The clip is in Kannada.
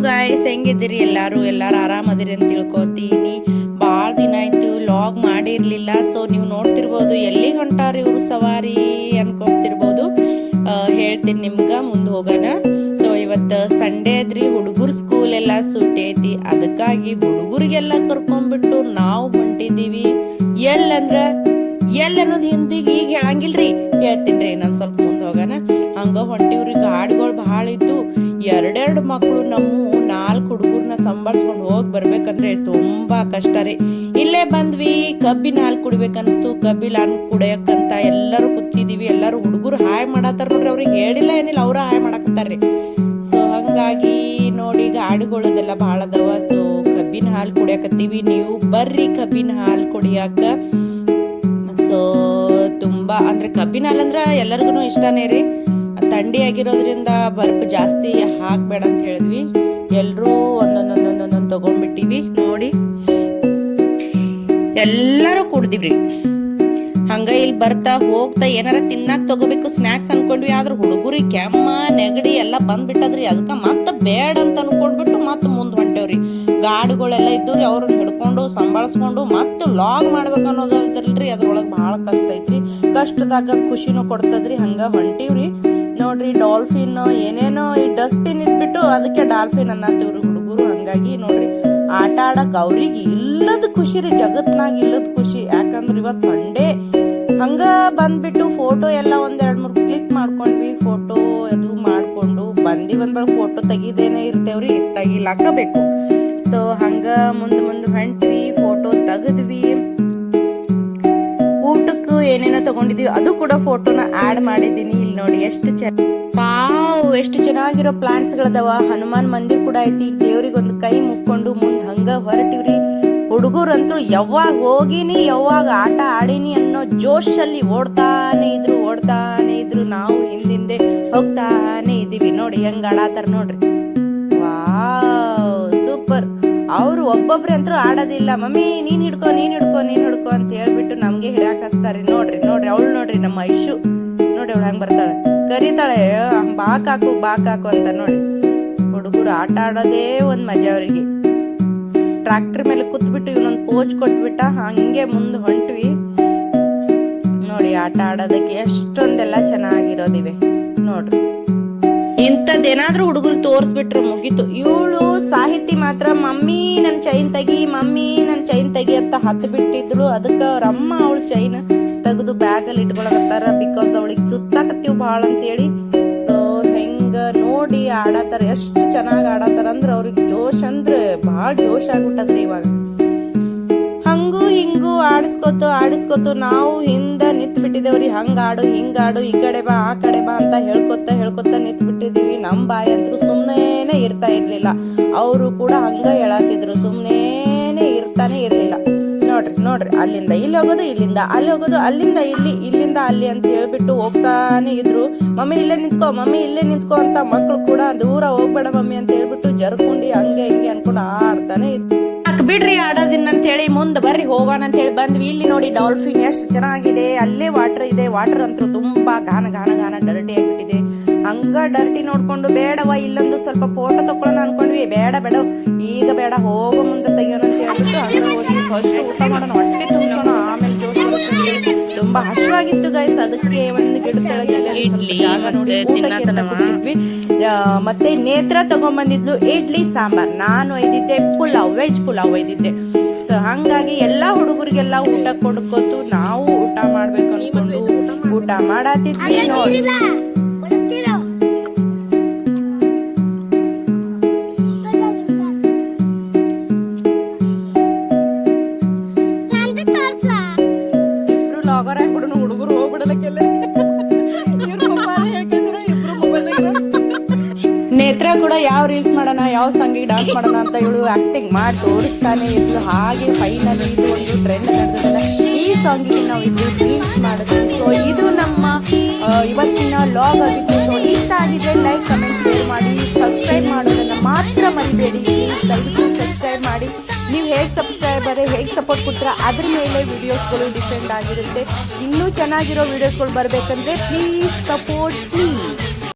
ಗಾಯ್ಸ್, ಹೆಂಗಿದ್ದೀರಿ? ಎಲ್ಲರೂ ಆರಾಮದಿರಿ ಅಂತ ತಿಳ್ಕೊತೀನಿ. ಭಾಳ ದಿನ ಆಯ್ತು ಲಾಗ್ ಮಾಡಿರ್ಲಿಲ್ಲ. ಸೊ ನೀವು ನೋಡ್ತಿರ್ಬೋದು ಎಲ್ಲಿಗೆ ಹೊಂಟಾರಿ ಇವ್ರು ಸವಾರಿ ಅನ್ಕೊಂತಿರ್ಬೋದು. ಹೇಳ್ತೀನಿ ನಿಮ್ಗೆ, ಮುಂದೆ ಹೋಗೋಣ. ಸೊ ಇವತ್ತು ಸಂಡೇ ಐತ್ರಿ, ಹುಡುಗರು ಸ್ಕೂಲ್ ಎಲ್ಲ ಸೂಟಿ ಐತಿ. ಅದಕ್ಕಾಗಿ ಹುಡುಗರಿಗೆಲ್ಲ ಕರ್ಕೊಂಡ್ಬಿಟ್ಟು ನಾವು ಹೊಂಟಿದ್ದೀವಿ. ಎಲ್ ಅನ್ನೋದು ಹಿಂದಿಗೆ ಈಗ ಹೇಳಂಗಿಲ್ರಿ, ಹೇಳ್ತೀನಿ ಇನ್ನೊಂದ್ ಸ್ವಲ್ಪ ಮುಂದೆ ಹೋಗೋಣ. ಹಂಗ ಹೊಂಟಿವ್ರಿ. ಗಾಡಿಗಳು ಭಾಳ ಇದ್ದು, ಎರಡೆರಡು ಮಕ್ಕಳು ನಮ್ಮ 4 ಹುಡುಗರ್ನ ಸಂಭಾಳ್ಸ್ಕೊಂಡು ಹೋಗಿ ಬರ್ಬೇಕಂದ್ರೆ ತುಂಬಾ ಕಷ್ಟ ರೀ. ಇಲ್ಲೇ ಬಂದ್ವಿ, ಕಬ್ಬಿನ ಹಾಲು ಕುಡಿಬೇಕನ್ಸ್ತು. ಕಬ್ಬಿನ ಹಾಲು ಕುಡಿಯಕ್ಕಂತ ಎಲ್ಲರೂ ಕೂತಿದೀವಿ. ಎಲ್ಲರೂ ಹುಡುಗರು ಹಾಯ್ ಮಾಡತ್ತಾರ ನೋಡ್ರಿ. ಅವ್ರಿಗೆ ಹೇಳಿಲ್ಲ ಏನಿಲ್ಲ, ಅವ್ರ ಹಾಯ್ ಮಾಡಕತ್ತಾರ್ರಿ. ಸೊ ಹಂಗಾಗಿ ನೋಡಿ, ಗಾಡಿಗಳದೆಲ್ಲ ಭಾಳ ಅದಾವ. ಸೊ ಕಬ್ಬಿನ ಹಾಲು ಕುಡಿಯಕತ್ತೀವಿ. ನೀವು ಬರ್ರಿ ಕಬ್ಬಿನ ಹಾಲು ಕುಡಿಯಾಕ. ಸೊ ತುಂಬಾ ಅಂದ್ರೆ ಕಬ್ಬಿನ ಹಾಲು ಅಂದ್ರ ಎಲ್ಲರಿಗೂ ಇಷ್ಟನೇ ರೀ. ಥಂಡಿ ಆಗಿರೋದ್ರಿಂದ ಬರ್ಫ್ ಜಾಸ್ತಿ ಹಾಕ್ಬೇಡ ಅಂತ ಹೇಳಿದ್ವಿ. ಎಲ್ರೂ ಒಂದೊಂದೊಂದೊಂದೊಂದೊಂದು ತಗೊಂಡ್ಬಿಟ್ಟಿವಿ. ನೋಡಿ ಎಲ್ಲರೂ ಕುಡ್ದಿವ್ರಿ. ಹಂಗ ಇಲ್ಲಿ ಬರ್ತಾ ಹೋಗ್ತಾ ಏನಾರ ತಿನ್ನಾಕ್ ತಗೋಬೇಕು, ಸ್ನಾಕ್ಸ್ ಅನ್ಕೊಂಡ್ವಿ. ಆದ್ರ ಹುಡುಗರಿಗೆ ಕೆಮ್ಮ ನೆಗಡಿ ಎಲ್ಲ ಬಂದ್ಬಿಟ್ಟದ್ರಿ. ಅದಕ್ಕ ಮತ್ತ ಬೇಡ ಅಂತ ಅನ್ಕೊಂಡ್ಬಿಟ್ಟು ಮತ್ತ ಮುಂದ್ ಹೊಂಟೇವ್ರಿ. ಗಾಡಿಗಳೆಲ್ಲ ಇದ್ದವ್ರಿ, ಅವ್ರನ್ನ ಹಿಡ್ಕೊಂಡು ಸಂಭಾಳಿಸ್ಕೊಂಡು ಮತ್ತ ಲಾಗ್ ಮಾಡ್ಬೇಕು ಅನ್ನೋದಲ್ರಿ. ಅದ್ರೊಳಗ್ ಬಹಳ ಕಷ್ಟ ಐತ್ರಿ. ಕಷ್ಟದಾಗ ಖುಷಿನೂ ಕೊಡ್ತದ್ರಿ. ಹಂಗ ಹೊಂಟಿವ್ರಿ. ನೋಡ್ರಿ, ಡಾಲ್ಫಿನ್ ಏನೇನೋ ಈ ಡಸ್ಟ್ಬಿನ್ ಇದ್ಬಿಟ್ಟು ಅದಕ್ಕೆ ಡಾಲ್ಫಿನ್ ಅನ್ನತ್ತೀವ್ರಿ ಹುಡುಗರು. ಹಂಗಾಗಿ ನೋಡ್ರಿ, ಆಟ ಆಡಕ್ ಅವ್ರಿಗೆ ಇಲ್ಲದ ಖುಷಿ ರೀ, ಜಗತ್ನಾಗ ಇಲ್ಲದ ಖುಷಿ. ಯಾಕಂದ್ರೆ ಇವತ್ ಸಂಡೇ. ಹಂಗ ಬಂದ್ಬಿಟ್ಟು ಫೋಟೋ ಎಲ್ಲ 1-2-3 ಕ್ಲಿಕ್ ಮಾಡ್ಕೊಂಡ್ವಿ. ಫೋಟೋ ಅದು ಮಾಡ್ಕೊಂಡು ಬಂದ್ಬಳ ಫೋಟೋ ತೆಗಿದೇನೆ ಇರ್ತೇವ್ರಿ, ತೆಗಿಲಾಕಬೇಕು. ಸೊ ಹಂಗ ಮುಂದ್ ಹೊಂಟ್ವಿ, ಫೋಟೋ ತೆಗದ್ವಿ. ಊಟಕ್ಕೂ ಏನೇನೋ ತಗೊಂಡಿದ್ವಿ, ಅದು ಕೂಡ ಫೋಟೋನ ಆಡ್ ಮಾಡಿದೀನಿ. ಇಲ್ಲಿ ನೋಡಿ ಎಷ್ಟು ಎಷ್ಟು ಚೆನ್ನಾಗಿರೋ ಪ್ಲಾಂಟ್ಸ್ ಗಳದಾವ. ಹನುಮಾನ್ ಮಂದಿರ್ ಕೂಡ ಐತಿ. ಈಗ ದೇವ್ರಿಗೆ ಒಂದು ಕೈ ಮುಕ್ಕೊಂಡು ಮುಂದ್ ಹಂಗ ಹೊರಟಿವ್ರಿ. ಹುಡುಗರಂತೂ ಯಾವಾಗ ಹೋಗಿನಿ ಯಾವಾಗ ಆಟ ಆಡಿನಿ ಅನ್ನೋ ಜೋಶಲ್ಲಿ ಓಡ್ತಾನೆ ಇದ್ರು. ನಾವು ಹಿಂದಿಂದೆ ಹೋಗ್ತಾನೆ ಇದೀವಿ. ನೋಡಿ ಹೆಂಗ್ ಆಡಾತಾರ ನೋಡ್ರಿ. Wow, super. ಅವ್ರು ಒಬ್ಬೊಬ್ರೆ ಅಂತೂ ಆಡೋದಿಲ್ಲ. ಮಮ್ಮಿ ನೀನ್ ಹಿಡ್ಕೊ ಅಂತ ಹೇಳ್ಬಿಟ್ಟು ನಮ್ಗೆ ಹಿಡ್ಯಾಕ್ ಹಚ್ತಾರೆ. ನೋಡ್ರಿ ಅವಳು ನೋಡ್ರಿ, ನಮ್ಮ ಐಶು ನೋಡಿ, ಅವಳು ಹಂಗ್ ಬರ್ತಾಳೆ, ಕರೀತಾಳೆ ಬಾಕಾಕು ಅಂತ. ನೋಡಿ, ಹುಡುಗರು ಆಟ ಆಡೋದೇ ಒಂದ್ ಮಜಾ ಅವ್ರಿಗೆ. ಟ್ರಾಕ್ಟರ್ ಮೇಲೆ ಕೂತ್ಬಿಟ್ಟು ಇವನೊಂದು ಪೋಜ್ ಕೊಟ್ಬಿಟ್ಟ, ಹಂಗೆ ಮುಂದೆ ಹೊಂಟ್ವಿ. ನೋಡಿ, ಆಟ ಆಡೋದಕ್ಕೆ ಎಷ್ಟೊಂದೆಲ್ಲ ಚೆನ್ನಾಗಿರೋದಿವೆ ನೋಡ್ರಿ. ಇಂಥದ್ದೇನಾದ್ರೂ ಹುಡುಗರಿಗೆ ತೋರ್ಸ್ಬಿಟ್ರೆ ಮುಗೀತು. ಇವಳು ಸಾಹಿತಿ ಮಾತ್ರ ಮಮ್ಮಿ ನನ್ ಚೈನ್ ತೆಗಿ ಅಂತ ಹತ್ತು ಬಿಟ್ಟಿದ್ಳು. ಅದಕ್ಕ ಅವ್ರ ಅಮ್ಮ ಅವಳು ಚೈನ್ ತೆಗೆದು ಬ್ಯಾಗ್ ಅಲ್ಲಿ ಇಟ್ಕೊಳಕತ್ತಾರ. ಬಿಕಾಸ್ ಅವಳಿಗೆ ಸುತ್ತಾಕತ್ತೀವ್ ಭಾಳ ಅಂತೇಳಿ. ಸೊ ಹೆಂಗ ನೋಡಿ ಆಡತಾರ, ಎಷ್ಟು ಚೆನ್ನಾಗಿ ಆಡತಾರ ಅಂದ್ರ ಅವ್ರಿಗೆ ಜೋಶ್ ಅಂದ್ರೆ ಭಾಳ ಜೋಶ್ ಆಗ್ಬಿಟ್ಟದ್ರಿ ಇವಾಗ. ಹಂಗೂ ಹಿಂಗೂ ಆಡಿಸ್ಕೊತು ನಾವು ಹಿಂದ ನಿಂತ್ ಬಿಟ್ಟಿದೇವ್ರಿ. ಹಂಗಾಡು ಹಿಂಗಾಡು, ಈ ಕಡೆ ಬಾ ಆ ಕಡೆ ಬಾ ಅಂತ ಹೇಳ್ಕೊತ ನಿಂತ್ ಬಿಟ್ಟಿದೀವಿ. ನಮ್ ಬಾಯಿ ಅಂತೂ ಸುಮ್ನೇನೆ ಇರ್ತಾ ಇರ್ಲಿಲ್ಲ. ಅವರು ಕೂಡ ಹಂಗ ಹೇಳತ್ತಿದ್ರು, ಸುಮ್ನೇನೆ ಇರ್ತಾನೆ ಇರ್ಲಿಲ್ಲ. ನೋಡ್ರಿ ಅಲ್ಲಿಂದ ಇಲ್ಲಿ ಹೋಗೋದು, ಇಲ್ಲಿಂದ ಅಲ್ಲಿ ಹೋಗೋದು, ಅಲ್ಲಿಂದ ಇಲ್ಲಿ, ಇಲ್ಲಿಂದ ಅಲ್ಲಿ ಅಂತ ಹೇಳ್ಬಿಟ್ಟು ಹೋಗ್ತಾನೆ ಇದ್ರು. ಮಮ್ಮಿ ಇಲ್ಲೇ ನಿಂತ್ಕೋ ಅಂತ ಮಕ್ಳು ಕೂಡ ದೂರ ಹೋಗ್ಬೇಡ ಮಮ್ಮಿ ಅಂತ ಹೇಳ್ಬಿಟ್ಟು ಜರ್ಕೊಂಡಿ ಹಂಗೆ ಹಿಂಗೆ ಅನ್ಕೊಂಡು ಆಡ್ತಾನೆ ಇದ್ರು. ಬಿಡ್ರಿ ಆಡೋದಿನ್ನ ಅಂತ ಹೇಳಿ ಮುಂದೆ ಬರ್ರಿ ಹೋಗೋಣ ಅಂತ ಹೇಳಿ ಬಂದ್ವಿ. ಇಲ್ಲಿ ನೋಡಿ ಡಾಲ್ಫಿನ್ ಎಷ್ಟು ಚೆನ್ನಾಗಿದೆ. ಅಲ್ಲೇ ವಾಟರ್ ಇದೆ. ವಾಟರ್ ಅಂತೂ ತುಂಬಾ ಗಾನ ಡರ್ಟಿ ಆಗಿಬಿಟ್ಟಿದೆ. ಹಂಗ ಡರ್ಟಿ ನೋಡ್ಕೊಂಡು ಬೇಡವಾ ಇಲ್ಲೊಂದು ಸ್ವಲ್ಪ ಫೋಟೋ ತಕೊಳ್ಳೋಣ ಅನ್ಕೊಂಡ್ವಿ. ಬೇಡ ಈಗ ಬೇಡ, ಹೋಗೋ ಮುಂದೆ ತೆಗಿಯೋಣ ಅಂತ ಹೇಳ್ಬಿಟ್ಟು ಹಂಗ ಹೋಗಿ ಫಸ್ಟ್ ಊಟ ಮಾಡೋಣ, ಹೊಟ್ಟೆ ತುಂಬೋಣ, ಆಮೇಲೆ ಜೋಶ್ ತುಂಬಾ ಹಸಿವಾಗಿತ್ತು ಗೈಸ್. ಅದಕ್ಕೆ ಒಂದು ಗಿಡದ ಮತ್ತೆ ನೇತ್ರ ತಗೊಂಡ್ಬಂದಿದ್ಲು ಇಡ್ಲಿ ಸಾಂಬಾರ್. ನಾನು ಒಯ್ದಿದ್ದೆ ವೆಜ್ ಪುಲಾವ್ ಒಯ್ದಿದ್ದೆ. ಸೊ ಹಂಗಾಗಿ ಎಲ್ಲಾ ಹುಡುಗರಿಗೆಲ್ಲ ಊಟ ಕೊಡ್ಕೋತು ನಾವು ಊಟ ಮಾಡ್ಬೇಕು ಅನ್ಕೊಂಡು ಊಟ ಮಾಡತ್ತಿದ್ವಿ. ನೋಡಿ ಲಾಗರ್ ಆಗ್ಬಿಡೋನು, ಹುಡುಗರು ಹೋಗ್ಬಿಡಲಕ್ಕೆಲ್ಲ. ನೇತ್ರ ಕೂಡ ಯಾವ ರೀಲ್ಸ್ ಮಾಡೋಣ, ಯಾವ ಸಾಂಗಿಗೆ ಡಾನ್ಸ್ ಮಾಡೋಣ ಅಂತ ಇವಳು ಆಕ್ಟಿಂಗ್ ಮಾಡಿ ತೋರಿಸ್ತಾನೆ ಇದ್ಲು. ಹಾಗೆ ಫೈನಲಿ ಇದು ಒಂದು ಟ್ರೆಂಡ್ ನಡೆದಲ್ಲ, ಈ ಸಾಂಗಿಗೆ ನಾವು ಇದು ರೀಲ್ಸ್ ಮಾಡಿದ್ವಿ. ಸೊ ಇದು ನಮ್ಮ ಇವತ್ತಿನ ಲಾಗ್ ಆಗಿತ್ತು. ಸೊ ಇಷ್ಟ ಆಗಿದ್ರೆ ಲೈಕ್, ಕಮೆಂಟ್, ಶೇರ್ ಮಾಡಿ. ಸಬ್ಸ್ಕ್ರೈಬ್ ಮಾಡೋದನ್ನ ಮಾತ್ರ ಮರಿಬೇಡಿ. ದಯವಿಟ್ಟು ಸಬ್ಸ್ಕ್ರೈಬ್ ಮಾಡಿ. ನೀವು ಹೇಗೆ ಸಬ್ಸ್ಕ್ರೈಬರ್ ಹೇಗೆ ಸಪೋರ್ಟ್ ಕೊಡ್ತೀರಾ ಅದ್ರ ಮೇಲೆ ವಿಡಿಯೋಸ್ಗಳು ಡಿಪೆಂಡ್ ಆಗಿರುತ್ತೆ. ಇನ್ನೂ ಚೆನ್ನಾಗಿರೋ ವಿಡಿಯೋಸ್ಗಳು ಬರಬೇಕಂದ್ರೆ ಪ್ಲೀಸ್ ಸಪೋರ್ಟ್ ಮೀ.